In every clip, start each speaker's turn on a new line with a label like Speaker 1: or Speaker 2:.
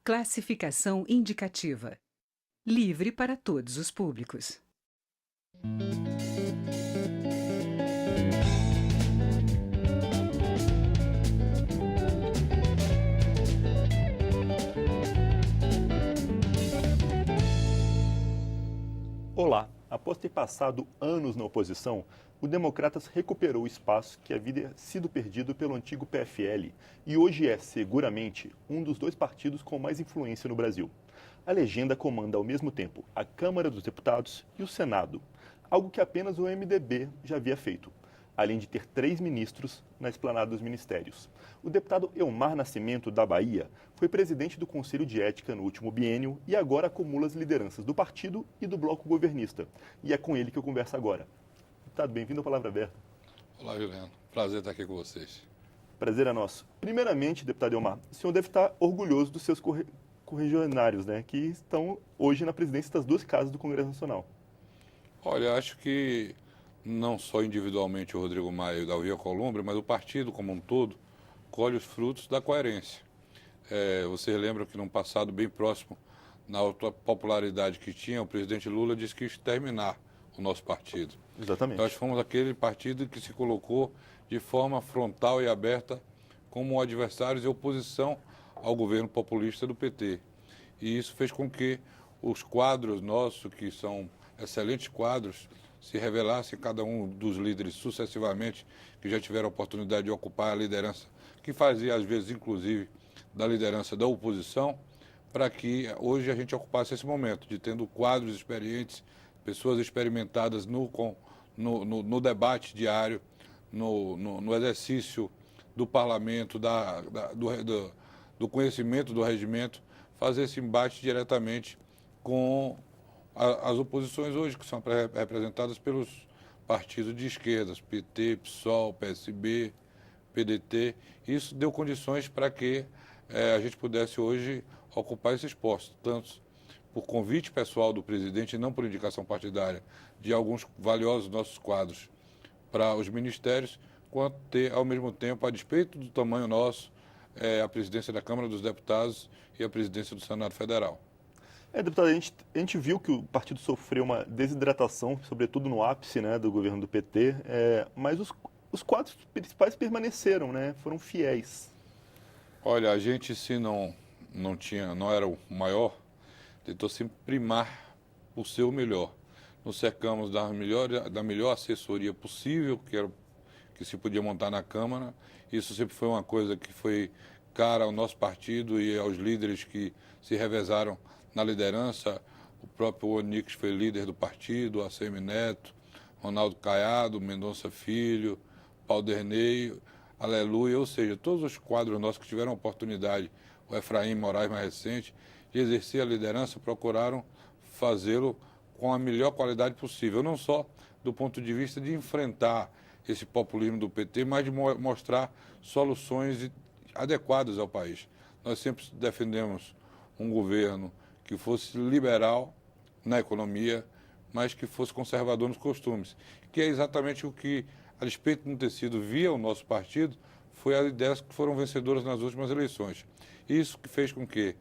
Speaker 1: Classificação indicativa. Livre para todos os públicos.
Speaker 2: Olá! Após ter passado anos na oposição, o Democratas recuperou o espaço que havia sido perdido pelo antigo PFL e hoje é, seguramente, um dos dois partidos com mais influência no Brasil. A legenda comanda ao mesmo tempo a Câmara dos Deputados e o Senado, algo que apenas o MDB já havia feito, além de ter 3 ministros na esplanada dos ministérios. O deputado Elmar Nascimento, da Bahia, foi presidente do Conselho de Ética no último biênio e agora acumula as lideranças do partido e do bloco governista. E é com ele que eu converso agora. Deputado, bem-vindo ao Palavra Aberta.
Speaker 3: Olá, Juliano. Prazer estar aqui com vocês.
Speaker 2: Prazer é nosso. Primeiramente, deputado Elmar, o senhor deve estar orgulhoso dos seus correligionários, né, que estão hoje na presidência das 2 casas do Congresso Nacional.
Speaker 3: Olha, acho que não só individualmente o Rodrigo Maia e o Davi Alcolumbre, mas o partido como um todo colhe os frutos da coerência. Vocês lembram que num passado bem próximo, na alta popularidade que tinha, o presidente Lula disse que ia exterminar o nosso partido.
Speaker 2: Exatamente.
Speaker 3: Nós fomos aquele partido que se colocou de forma frontal e aberta como adversários e oposição ao governo populista do PT. E isso fez com que os quadros nossos, que são excelentes quadros, se revelassem cada um dos líderes sucessivamente, que já tiveram a oportunidade de ocupar a liderança, que fazia às vezes inclusive da liderança da oposição, para que hoje a gente ocupasse esse momento, de tendo quadros experientes, pessoas experimentadas no debate diário, no exercício do parlamento, do conhecimento do regimento, fazer esse embate diretamente com as oposições hoje, que são representadas pelos partidos de esquerdas, PT, PSOL, PSB, PDT. Isso deu condições para que a gente pudesse hoje ocupar esses postos, tanto por convite pessoal do presidente, e não por indicação partidária, de alguns valiosos nossos quadros para os ministérios, quanto ter, ao mesmo tempo, a despeito do tamanho nosso, a presidência da Câmara dos Deputados e a presidência do Senado Federal.
Speaker 2: Deputado, a gente viu que o partido sofreu uma desidratação, sobretudo no ápice, né, do governo do PT, mas os quadros principais permaneceram, né, foram fiéis.
Speaker 3: Olha, a gente, se não era o maior, tentou sempre primar por ser o melhor. Nos cercamos da melhor assessoria possível que se podia montar na Câmara. Isso sempre foi uma coisa que foi cara ao nosso partido e aos líderes que se revezaram na liderança. O próprio Onix foi líder do partido, ACM Neto, Ronaldo Caiado, Mendonça Filho, Palderney, Aleluia, ou seja, todos os quadros nossos que tiveram a oportunidade, o Efraim Moraes mais recente, de exercer a liderança, procuraram fazê-lo com a melhor qualidade possível, não só do ponto de vista de enfrentar esse populismo do PT, mas de mostrar soluções adequadas ao país. Nós sempre defendemos um governo que fosse liberal na economia, mas que fosse conservador nos costumes, que é exatamente o que, a despeito de não ter sido via o nosso partido, foi as ideias que foram vencedoras nas últimas eleições. Isso que fez com que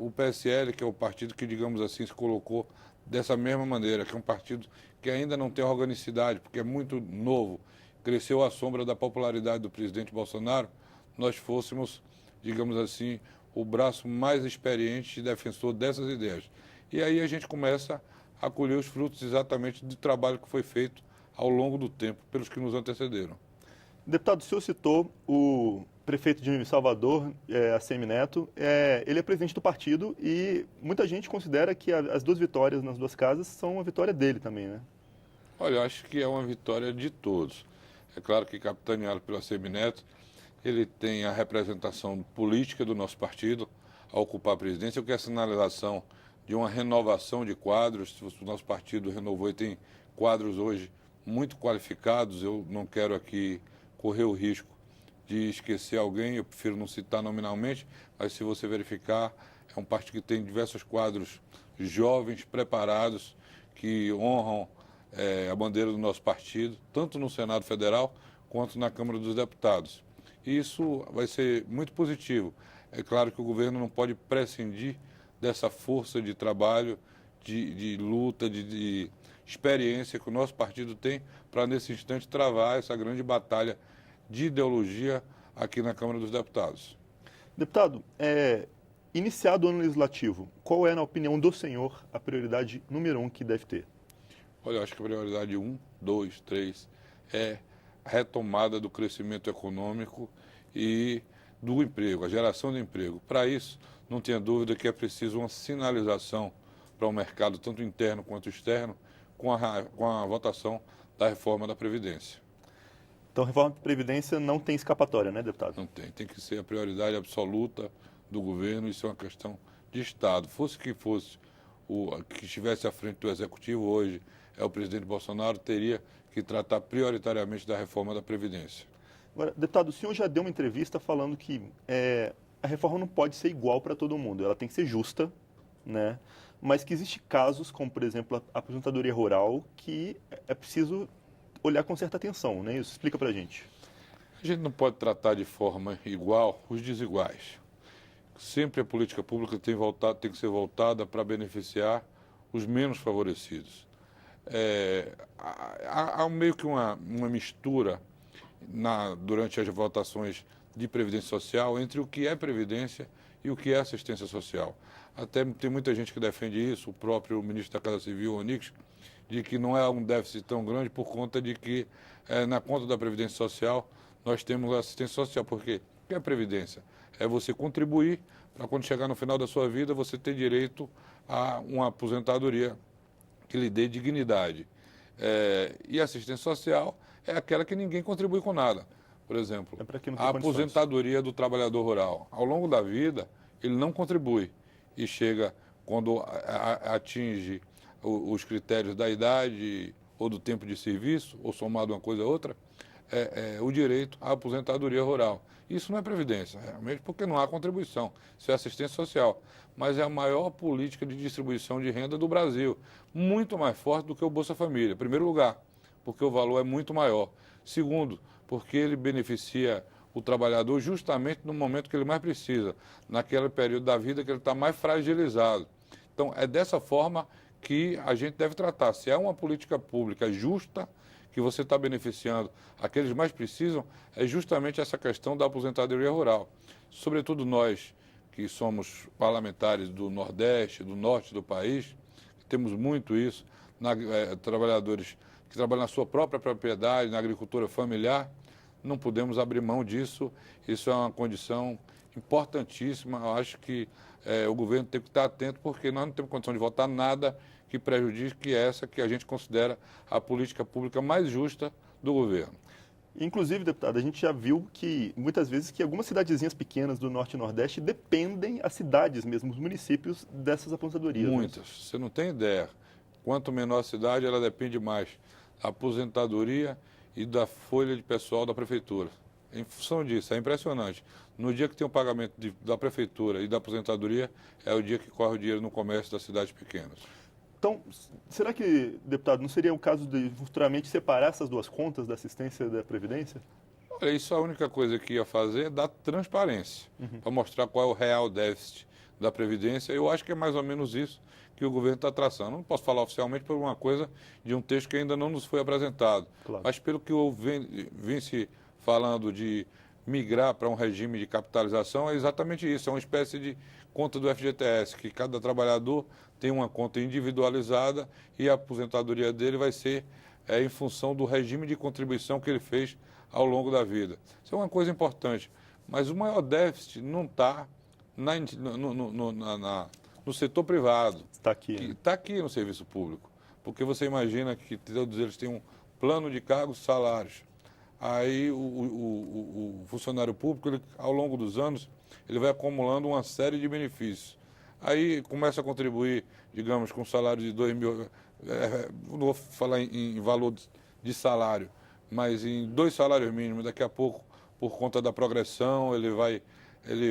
Speaker 3: o PSL, que é o partido que, digamos assim, se colocou dessa mesma maneira, que é um partido que ainda não tem organicidade, porque é muito novo, cresceu à sombra da popularidade do presidente Bolsonaro, nós fôssemos, digamos assim, o braço mais experiente e defensor dessas ideias. E aí a gente começa a colher os frutos exatamente do trabalho que foi feito ao longo do tempo pelos que nos antecederam.
Speaker 2: Deputado, o senhor citou o prefeito de Salvador, ACM Neto, ele é presidente do partido e muita gente considera que as 2 vitórias nas 2 casas são uma vitória dele também, né?
Speaker 3: Olha, eu acho que é uma vitória de todos. É claro que, capitaneado pelo ACM Neto, ele tem a representação política do nosso partido a ocupar a presidência, o que é a sinalização de uma renovação de quadros. O nosso partido renovou e tem quadros hoje muito qualificados. Eu não quero aqui correr o risco de esquecer alguém, eu prefiro não citar nominalmente, mas se você verificar, é um partido que tem diversos quadros jovens, preparados, que honram a bandeira do nosso partido, tanto no Senado Federal quanto na Câmara dos Deputados. E isso vai ser muito positivo. É claro que o governo não pode prescindir dessa força de trabalho, de luta, de experiência que o nosso partido tem para, nesse instante, travar essa grande batalha de ideologia aqui na Câmara dos Deputados.
Speaker 2: Deputado, iniciado o ano legislativo, qual é, na opinião do senhor, a prioridade número 1 que deve ter?
Speaker 3: Olha, eu acho que a prioridade 1, 2, 3 é a retomada do crescimento econômico e do emprego, a geração de emprego. Para isso, não tenha dúvida que é preciso uma sinalização para o mercado, tanto interno quanto externo, com a votação da reforma da Previdência.
Speaker 2: Então, a reforma da Previdência não tem escapatória, né, deputado?
Speaker 3: Não tem, tem que ser a prioridade absoluta do governo, isso é uma questão de Estado. Fosse que fosse o que estivesse à frente do Executivo hoje, é o presidente Bolsonaro, teria que tratar prioritariamente da reforma da Previdência.
Speaker 2: Agora, deputado, o senhor já deu uma entrevista falando que a reforma não pode ser igual para todo mundo, ela tem que ser justa, né? Mas que existem casos, como por exemplo a aposentadoria rural, que é preciso olhar com certa atenção, né? Isso explica para a gente.
Speaker 3: A gente não pode tratar de forma igual os desiguais. Sempre a política pública tem que ser voltada para beneficiar os menos favorecidos. Há meio que uma mistura durante as votações de Previdência Social entre o que é Previdência e o que é assistência social. Até tem muita gente que defende isso, o próprio ministro da Casa Civil, Onix, de que não é um déficit tão grande por conta de que na conta da Previdência Social nós temos a assistência social. Por quê? O que é Previdência? É você contribuir para quando chegar no final da sua vida você ter direito a uma aposentadoria que lhe dê dignidade. E a assistência social é aquela que ninguém contribui com nada. Por exemplo, a aposentadoria do trabalhador rural. Ao longo da vida, ele não contribui e chega quando atinge os critérios da idade ou do tempo de serviço, ou somado uma coisa a outra, o direito à aposentadoria rural. Isso não é previdência, realmente porque não há contribuição. Isso é assistência social. Mas é a maior política de distribuição de renda do Brasil. Muito mais forte do que o Bolsa Família. Em primeiro lugar, porque o valor é muito maior. Segundo, porque ele beneficia o trabalhador justamente no momento que ele mais precisa, naquele período da vida que ele está mais fragilizado. Então, é dessa forma que a gente deve tratar. Se é uma política pública justa, que você está beneficiando aqueles que mais precisam, é justamente essa questão da aposentadoria rural. Sobretudo nós, que somos parlamentares do Nordeste, do Norte do país, temos muito isso, trabalhadores que trabalham na sua própria propriedade, na agricultura familiar, não podemos abrir mão disso. Isso é uma condição importantíssima. Eu acho que o governo tem que estar atento, porque nós não temos condição de votar nada que prejudique essa que a gente considera a política pública mais justa do governo.
Speaker 2: Inclusive, deputado, a gente já viu que muitas vezes que algumas cidadezinhas pequenas do Norte e Nordeste dependem, as cidades mesmo, os municípios dessas aposentadorias.
Speaker 3: Muitas. Né? Você não tem ideia. Quanto menor a cidade, ela depende mais da aposentadoria e da folha de pessoal da prefeitura. Em função disso, é impressionante. No dia que tem o pagamento da prefeitura e da aposentadoria, é o dia que corre o dinheiro no comércio das cidades pequenas.
Speaker 2: Então, será que, deputado, não seria o caso de futuramente separar essas duas contas da assistência e da previdência?
Speaker 3: Olha, isso a única coisa que ia fazer é dar transparência, para mostrar qual é o real déficit da Previdência. Eu acho que é mais ou menos isso que o governo está traçando. Não posso falar oficialmente por uma coisa de um texto que ainda não nos foi apresentado.
Speaker 2: Claro.
Speaker 3: Mas pelo que eu vim se falando de migrar para um regime de capitalização, é exatamente isso. É uma espécie de conta do FGTS, que cada trabalhador tem uma conta individualizada e a aposentadoria dele vai ser em função do regime de contribuição que ele fez ao longo da vida. Isso é uma coisa importante. Mas o maior déficit não está no setor privado.
Speaker 2: Está aqui.
Speaker 3: Está aqui no serviço público. Porque você imagina que todos eles têm um plano de cargos e salários. Aí o funcionário público, ele, ao longo dos anos, ele vai acumulando uma série de benefícios. Aí começa a contribuir, digamos, com um salário de 2 mil, não vou falar em valor de salário, mas em 2 salários mínimos. Daqui a pouco, por conta da progressão, ele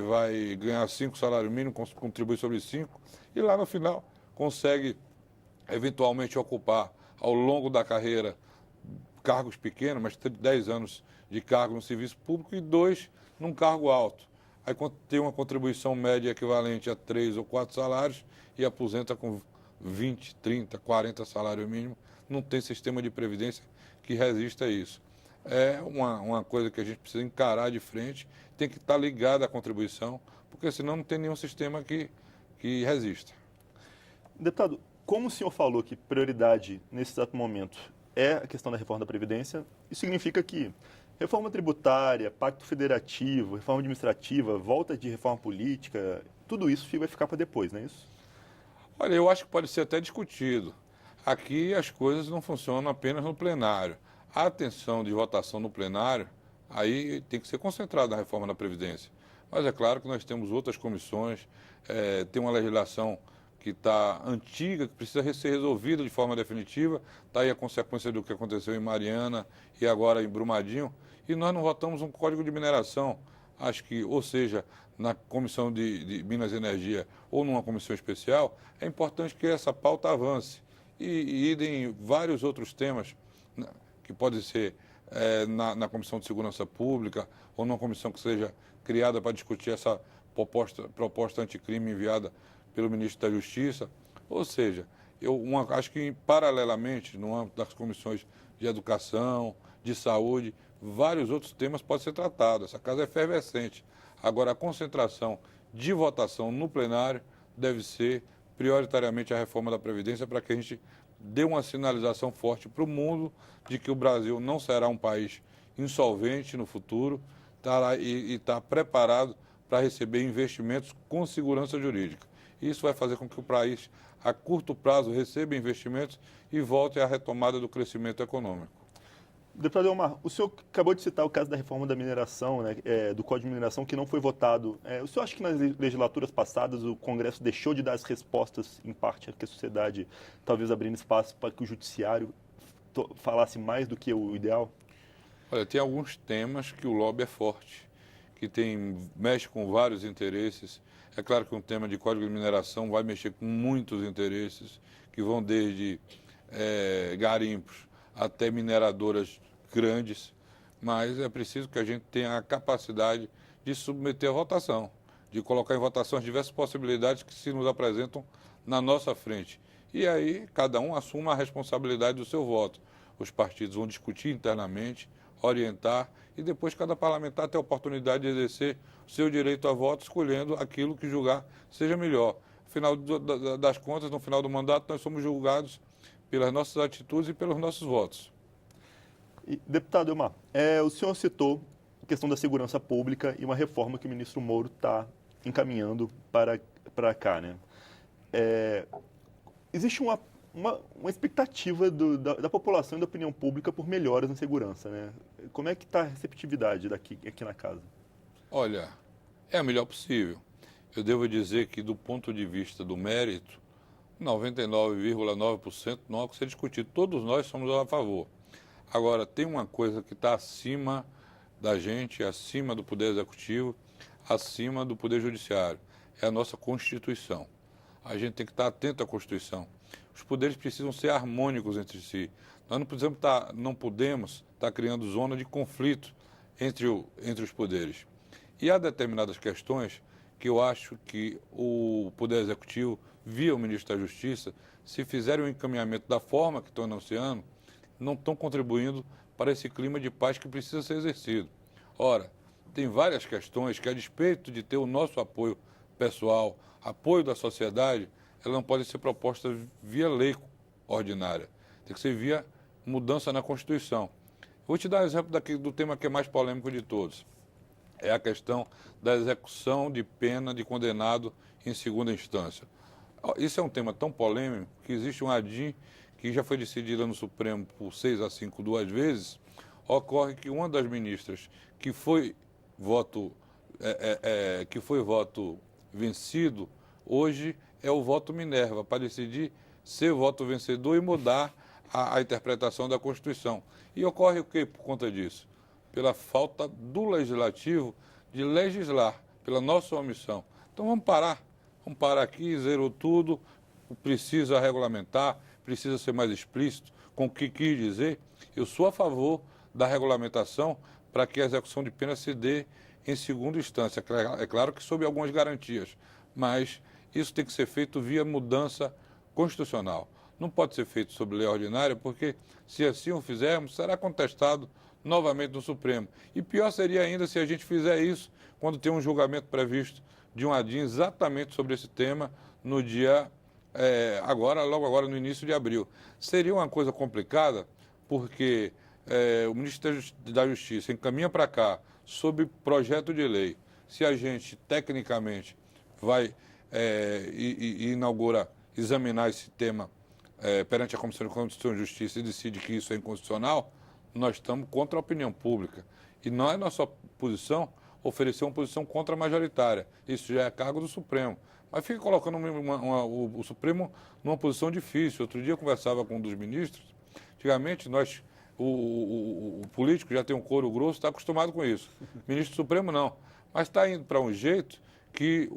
Speaker 3: vai ganhar 5 salários mínimos, contribuir sobre 5, e lá no final consegue eventualmente ocupar ao longo da carreira cargos pequenos, mas 10 anos de cargo no serviço público e 2 num cargo alto. aí tem uma contribuição média equivalente a 3 ou 4 salários e aposenta com 20, 30, 40 salário mínimo. Não tem sistema de previdência que resista a isso. É uma coisa que a gente precisa encarar de frente, tem que estar ligado à contribuição, porque senão não tem nenhum sistema que resista.
Speaker 2: Deputado, como o senhor falou que prioridade nesse exato momento é a questão da reforma da Previdência, isso significa que reforma tributária, pacto federativo, reforma administrativa, volta de reforma política, tudo isso vai ficar para depois, não é isso?
Speaker 3: Olha, eu acho que pode ser até discutido. Aqui as coisas não funcionam apenas no plenário. A atenção de votação no plenário, aí tem que ser concentrada na reforma da Previdência. Mas é claro que nós temos outras comissões, tem uma legislação que está antiga, que precisa ser resolvida de forma definitiva. Está aí a consequência do que aconteceu em Mariana e agora em Brumadinho. E nós não votamos um código de mineração. Acho que, ou seja, na Comissão de Minas e Energia ou numa comissão especial, é importante que essa pauta avance. E idem vários outros temas, né, que podem ser na Comissão de Segurança Pública ou numa comissão que seja criada para discutir essa proposta anticrime enviada pelo ministro da Justiça. Ou seja, acho que paralelamente, no âmbito das comissões de educação, de saúde, vários outros temas podem ser tratados. Essa casa é efervescente. Agora, a concentração de votação no plenário deve ser prioritariamente a reforma da Previdência para que a gente dê uma sinalização forte para o mundo de que o Brasil não será um país insolvente no futuro e está preparado para receber investimentos com segurança jurídica. Isso vai fazer com que o país, a curto prazo, receba investimentos e volte à retomada do crescimento econômico.
Speaker 2: Deputado Elmar, o senhor acabou de citar o caso da reforma da mineração, né, do Código de Mineração, que não foi votado. O senhor acha que nas legislaturas passadas o Congresso deixou de dar as respostas, em parte, que a sociedade, talvez abrindo espaço para que o judiciário falasse mais do que o ideal?
Speaker 3: Olha, tem alguns temas que o lobby é forte, que mexe com vários interesses. É claro que um tema de Código de Mineração vai mexer com muitos interesses, que vão desde garimpos até mineradoras grandes, mas é preciso que a gente tenha a capacidade de submeter a votação, de colocar em votação as diversas possibilidades que se nos apresentam na nossa frente. E aí cada um assuma a responsabilidade do seu voto. Os partidos vão discutir internamente, orientar, e depois cada parlamentar tem a oportunidade de exercer o seu direito a voto, escolhendo aquilo que julgar seja melhor. Afinal das contas, no final do mandato, nós somos julgados pelas nossas atitudes e pelos nossos votos.
Speaker 2: Deputado Elmar, o senhor citou a questão da segurança pública e uma reforma que o ministro Moro está encaminhando para cá, né? Existe uma expectativa da população e da opinião pública por melhoras na segurança, né? Como é que está a receptividade aqui na casa?
Speaker 3: Olha, é a melhor possível. Eu devo dizer que, do ponto de vista do mérito, 99,9% não há o que ser discutido. Todos nós somos a favor. Agora, tem uma coisa que está acima da gente, acima do Poder Executivo, acima do Poder Judiciário. É a nossa Constituição. A gente tem que estar atento à Constituição. Os poderes precisam ser harmônicos entre si. Nós não podemos estar criando zona de conflito entre os poderes. E há determinadas questões que eu acho que o Poder Executivo, via o Ministro da Justiça, se fizerem um encaminhamento da forma que estão anunciando, não estão contribuindo para esse clima de paz que precisa ser exercido. Ora, tem várias questões que, a despeito de ter o nosso apoio pessoal, apoio da sociedade, ela não pode ser proposta via lei ordinária. Tem que ser via mudança na Constituição. Vou te dar um exemplo do tema que é mais polêmico de todos. É a questão da execução de pena de condenado em segunda instância. Isso é um tema tão polêmico que existe um ADIM que já foi decidida no Supremo por 6-5 duas vezes. Ocorre que uma das ministras que foi voto vencido, hoje é o voto Minerva, para decidir ser voto vencedor e mudar a interpretação da Constituição. E ocorre o que por conta disso? Pela falta do Legislativo de legislar, pela nossa omissão. Então vamos parar aqui, zerou tudo, precisa regulamentar, precisa ser mais explícito com o que quis dizer. Eu sou a favor da regulamentação para que a execução de pena se dê em segunda instância. É claro que sob algumas garantias, mas isso tem que ser feito via mudança constitucional. Não pode ser feito sob lei ordinária, porque se assim o fizermos, será contestado novamente no Supremo. E pior seria ainda se a gente fizer isso quando tem um julgamento previsto de um ADIM exatamente sobre esse tema no dia logo agora no início de abril. Seria uma coisa complicada, porque o Ministério da Justiça encaminha para cá sob projeto de lei. Se a gente, tecnicamente, vai e inaugura, examinar esse tema perante a Comissão de Constituição e Justiça e decide que isso é inconstitucional, nós estamos contra a opinião pública. E não é nossa posição oferecer uma posição contra-majoritária. Isso já é cargo do Supremo. Mas fica colocando o Supremo numa posição difícil. Outro dia eu conversava com um dos ministros. Antigamente, o político já tem um couro grosso, está acostumado com isso. Ministro do Supremo, não. Mas está indo para um jeito que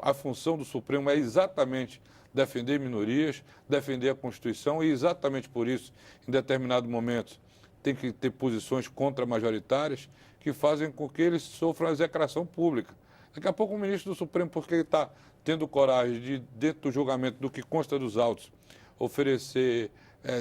Speaker 3: a função do Supremo é exatamente defender minorias, defender a Constituição, e exatamente por isso, em determinado momento, tem que ter posições contra-majoritárias que fazem com que eles sofram a execração pública. Daqui a pouco o ministro do Supremo, porque ele está tendo coragem de, dentro do julgamento do que consta dos autos,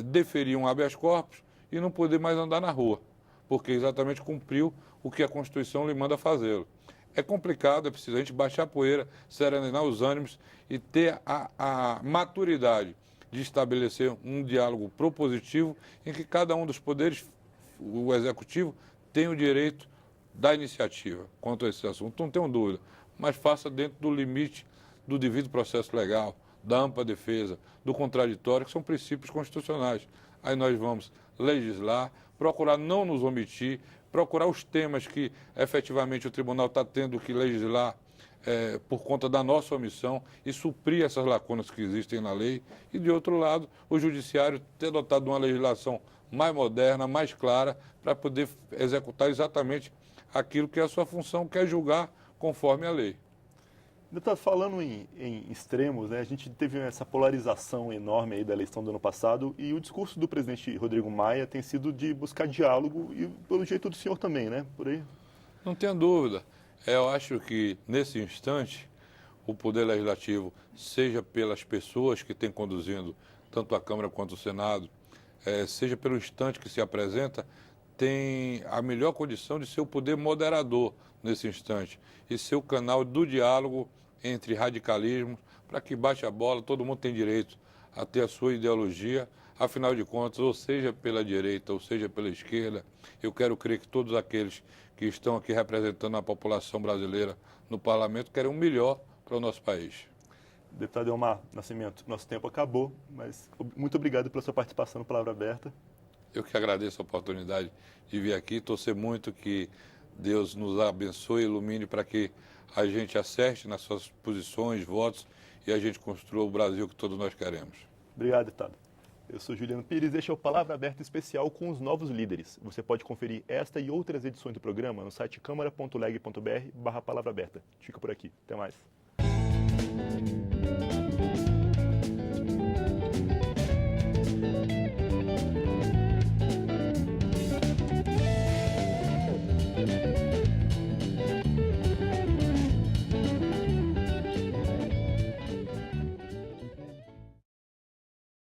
Speaker 3: deferir um habeas corpus e não poder mais andar na rua, porque exatamente cumpriu o que a Constituição lhe manda fazê-lo. É complicado, é preciso a gente baixar a poeira, serenar os ânimos e ter a maturidade de estabelecer um diálogo propositivo em que cada um dos poderes, o Executivo, tem o direito da iniciativa quanto a esse assunto, não tenho dúvida, mas faça dentro do limite do devido processo legal, da ampla defesa, do contraditório, que são princípios constitucionais. Aí nós vamos legislar, procurar não nos omitir, procurar os temas que efetivamente o tribunal está tendo que legislar por conta da nossa omissão e suprir essas lacunas que existem na lei. E, de outro lado, o judiciário ter dotado de uma legislação mais moderna, mais clara, para poder executar exatamente aquilo que é a sua função, que é julgar conforme a lei.
Speaker 2: Deputado, falando em extremos, né, a gente teve essa polarização enorme aí da eleição do ano passado e o discurso do presidente Rodrigo Maia tem sido de buscar diálogo e pelo jeito do senhor também, né? Por aí.
Speaker 3: Não tenho dúvida. Eu acho que, nesse instante, o Poder Legislativo, seja pelas pessoas que têm conduzindo tanto a Câmara quanto o Senado, seja pelo instante que se apresenta, tem a melhor condição de ser o poder moderador nesse instante e ser o canal do diálogo entre radicalismos, para que baixe a bola, todo mundo tem direito a ter a sua ideologia, afinal de contas, ou seja pela direita, ou seja pela esquerda, eu quero crer que todos aqueles que estão aqui representando a população brasileira no parlamento querem o melhor para o nosso país.
Speaker 2: Deputado Elmar Nascimento, nosso tempo acabou, mas muito obrigado pela sua participação no Palavra Aberta.
Speaker 3: Eu que agradeço a oportunidade de vir aqui, torcer muito que Deus nos abençoe e ilumine para que a gente acerte nas suas posições, votos e a gente construa o Brasil que todos nós queremos.
Speaker 2: Obrigado, deputado. Eu sou Juliano Pires, este é o Palavra Aberta especial com os novos líderes. Você pode conferir esta e outras edições do programa no site câmara.leg.br/palavra aberta. Fica por aqui. Até mais.